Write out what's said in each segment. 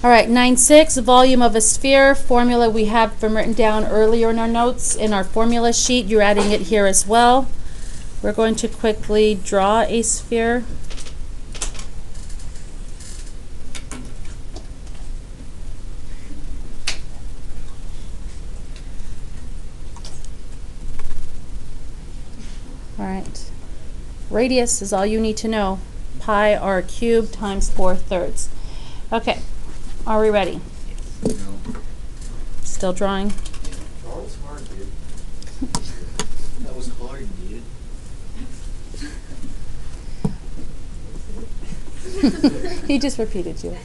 All right, 9.6, volume of a sphere. Formula we have been written down earlier in our notes. In our formula sheet, you're adding it here as well. We're going to quickly draw a sphere. All right. Radius is all you need to know. Pi r cubed times 4/3. Okay. Are we ready? No. Still drawing? Drawing's hard, dude. That was hard, dude. He just repeated you.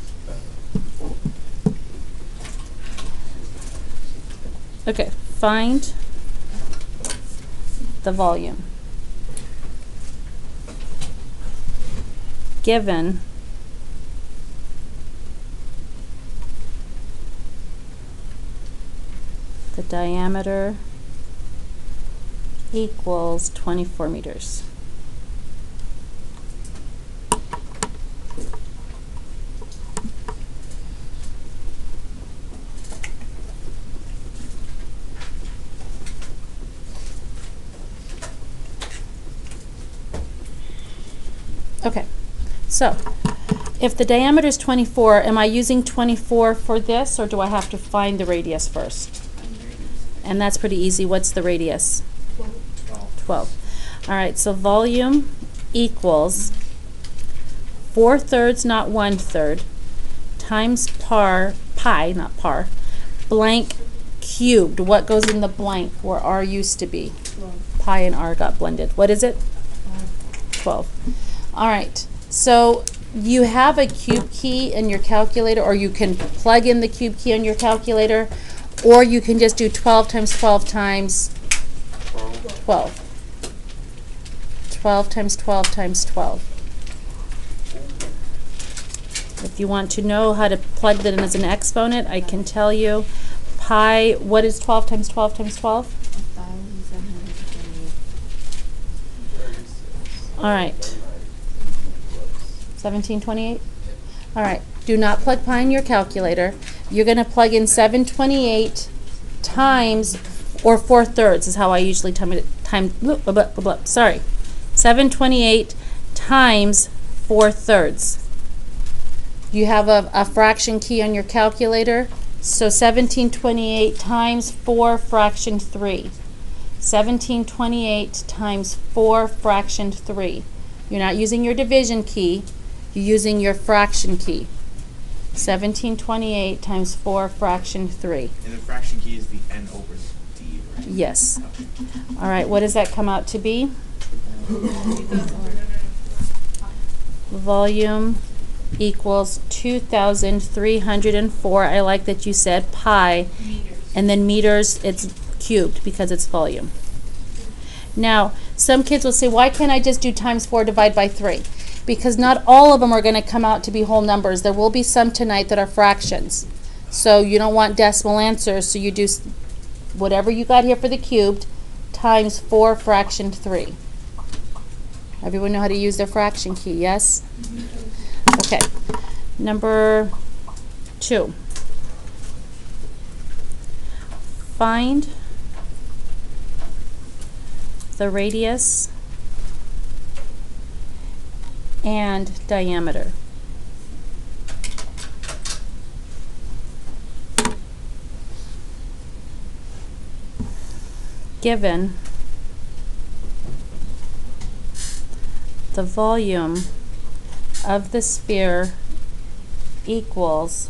Okay, find the volume given the diameter equals 24 meters. Okay, so if the diameter is 24, am I using 24 for this, or do I have to find the radius first? And that's pretty easy. What's the radius? 12. All right, so volume equals 4/3, not 1/3, times pi, not par, blank cubed. What goes in the blank where r used to be? 12. Pi and r got blended. What is it? 12. All right, so you have a cube key in your calculator, or you can plug in the cube key on your calculator, or you can just do 12 times 12 times 12. 12 times 12 times 12. If you want to know how to plug that in as an exponent, I can tell you pi, what is 12 times 12 times 12? 1,728. All right. 1728? All right. Do not plug pi in your calculator. You're going to plug in 728 times, or 4/3 is how I usually sorry. 728 times 4/3. You have a fraction key on your calculator. So 1728 times 4 fraction 3. 1728 times 4 fraction 3. You're not using your division key. You're using your fraction key. 1728 times 4 fraction 3. And the fraction key is the n over d, right? Yes. Okay. All right, what does that come out to be? Volume equals 2,304. I like that you said pi. Meters. And then meters, it's cubed because it's volume. Now, some kids will say, why can't I just do times 4 divided by 3? Because not all of them are going to come out to be whole numbers. There will be some tonight that are fractions. So you don't want decimal answers, so you do whatever you got here for the cubed times 4 fraction 3. Everyone know how to use their fraction key, yes? Okay. Number 2. Find the radius and diameter. Given the volume of the sphere equals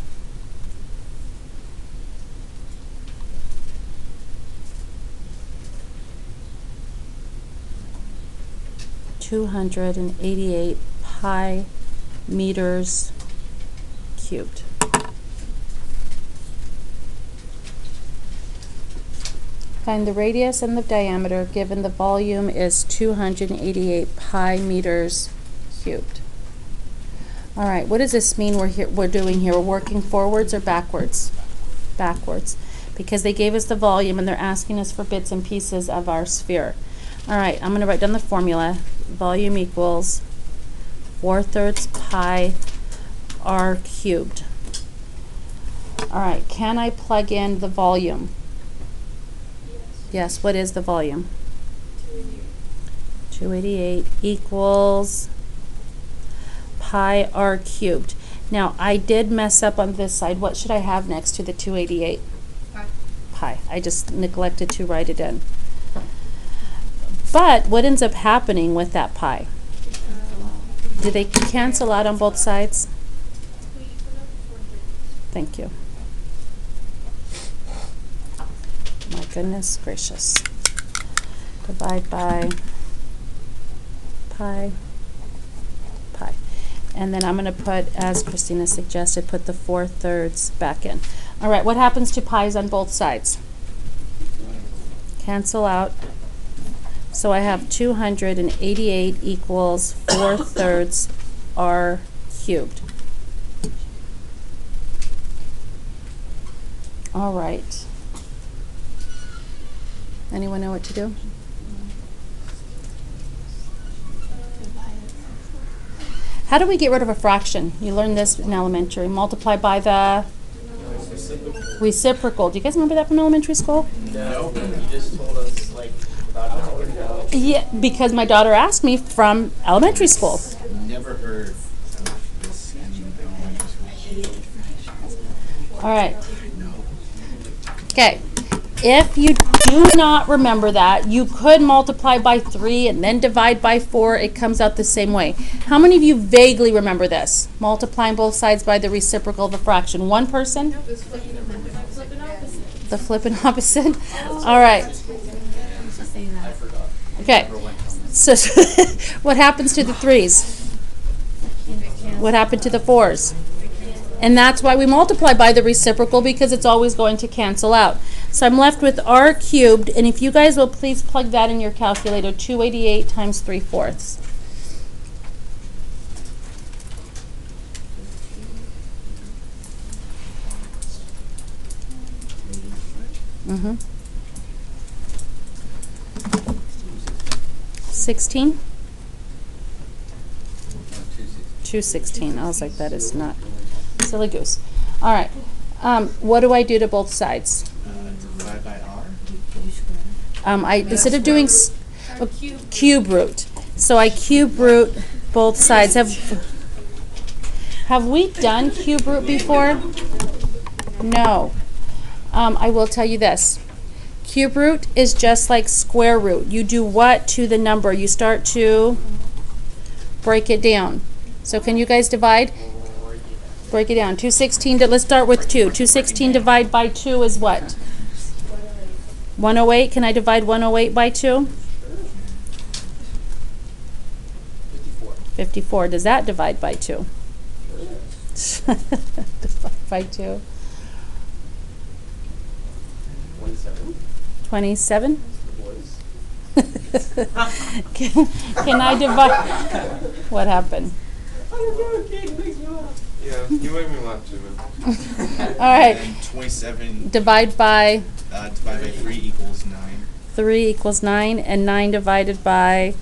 288 pi meters cubed. Find the radius and the diameter given the volume is 288 pi meters cubed. All right, what does this mean we're doing here? We're working forwards or backwards? Backwards, because they gave us the volume and they're asking us for bits and pieces of our sphere. All right, I'm going to write down the formula. Volume equals 4/3 pi r cubed. All right, can I plug in the volume? Yes, what is the volume? 288 equals pi r cubed. Now, I did mess up on this side. What should I have next to the 288? Pi. I just neglected to write it in. But what ends up happening with that pi? Do they cancel out on both sides? Thank you. My goodness gracious. Divide by pi. And then I'm going to put, as Christina suggested, put the 4/3 back in. All right, what happens to pi's on both sides? Cancel out. So I have 288 equals 4/3 r cubed. All right. Anyone know what to do? How do we get rid of a fraction? You learned this in elementary. Multiply by the reciprocal. Do you guys remember that from elementary school? No, you just told us like about an hour ago. Yeah, because my daughter asked me from elementary school. Never heard of this in elementary school. All right. Okay. If you do not remember that, you could multiply by 3 and then divide by 4. It comes out the same way. How many of you vaguely remember this? Multiplying both sides by the reciprocal of a fraction. One person? The flipping opposite? All right. Okay. So what happens to the 3's? What happened to the 4's? And that's why we multiply by the reciprocal, because it's always going to cancel out. So I'm left with r cubed, and if you guys will please plug that in your calculator, 288 times 3/4. Mm-hmm. 16? 216. I was like, that is not. Silly goose. All right. What do I do to both sides? Divide by r. Instead of doing cube root, so I cube root both sides. Have we done cube root before? No. I will tell you this. Cube root is just like square root. You do what to the number? You start to break it down. So can you guys divide? Break it down. 216, let's start with 2. 216 divided by 2 is what? 108. Can I divide 108 by 2? 54. Does that divide by 2? Divide by 2. 27? Can I divide? What happened? Yeah, you make me laugh too, man. All right. And 27 Divide by 3 equals 9. 3 equals 9, and 9 divided by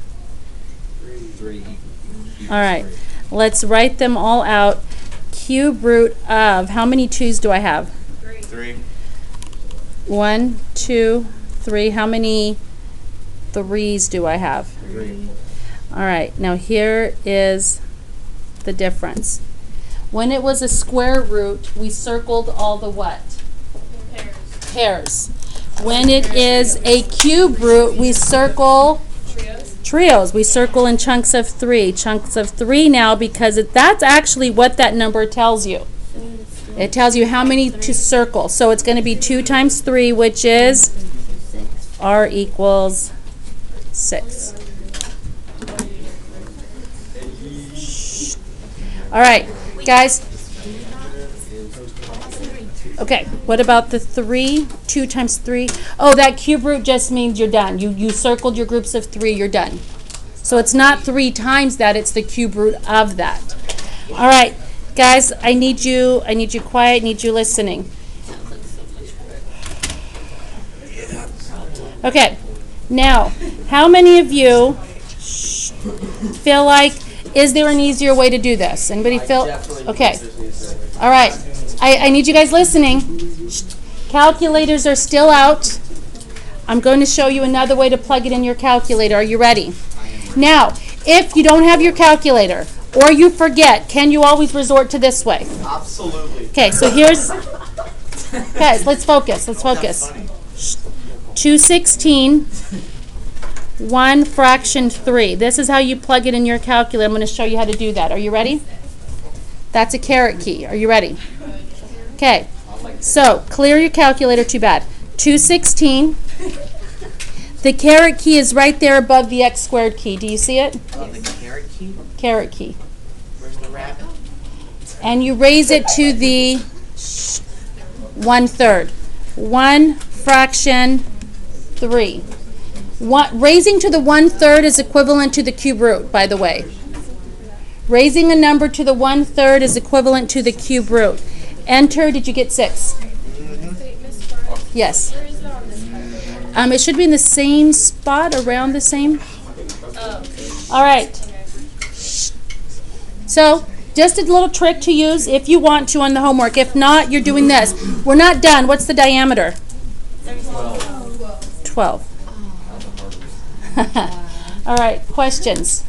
3 equals all right. 3. Let's write them all out. Cube root of, how many 2's do I have? 3. 1, 2, 3. How many 3's do I have? 3. All right. Now here is the difference. When it was a square root, we circled all the what? Pairs. When it is a cube root, we circle trios. We circle in chunks of 3. Chunks of 3 now, because that's actually what that number tells you. It tells you how many to circle. So it's going to be 2 times 3, which is r equals 6. All right. Guys, okay, what about the 3? 2 times 3? Oh, that cube root just means you're done. You circled your groups of 3, you're done. So it's not 3 times that, it's the cube root of that. All right, guys, I need you quiet, I need you listening. Okay, now, how many of you feel like, is there an easier way to do this? Anybody feel? Okay. All right. I need you guys listening. Calculators are still out. I'm going to show you another way to plug it in your calculator. Are you ready? Now, if you don't have your calculator or you forget, can you always resort to this way? Absolutely. Okay, so here's... Guys, let's focus. Let's focus. 216, 1 fraction 3. This is how you plug it in your calculator. I'm going to show you how to do that. Are you ready? That's a caret key. Are you ready? Okay, so clear your calculator. Too bad. 216. The caret key is right there above the x squared key. Do you see it? The carrot key? Caret key. Where's the rabbit? And you raise it to the 1/3. 1 fraction 3. Raising to the 1/3 is equivalent to the cube root, by the way. Raising a number to the 1/3 is equivalent to the cube root. Enter. Did you get 6? Yes. It should be in the same spot, around the same. All right. So, just a little trick to use if you want to on the homework. If not, you're doing this. We're not done. What's the diameter? 12. All right, questions?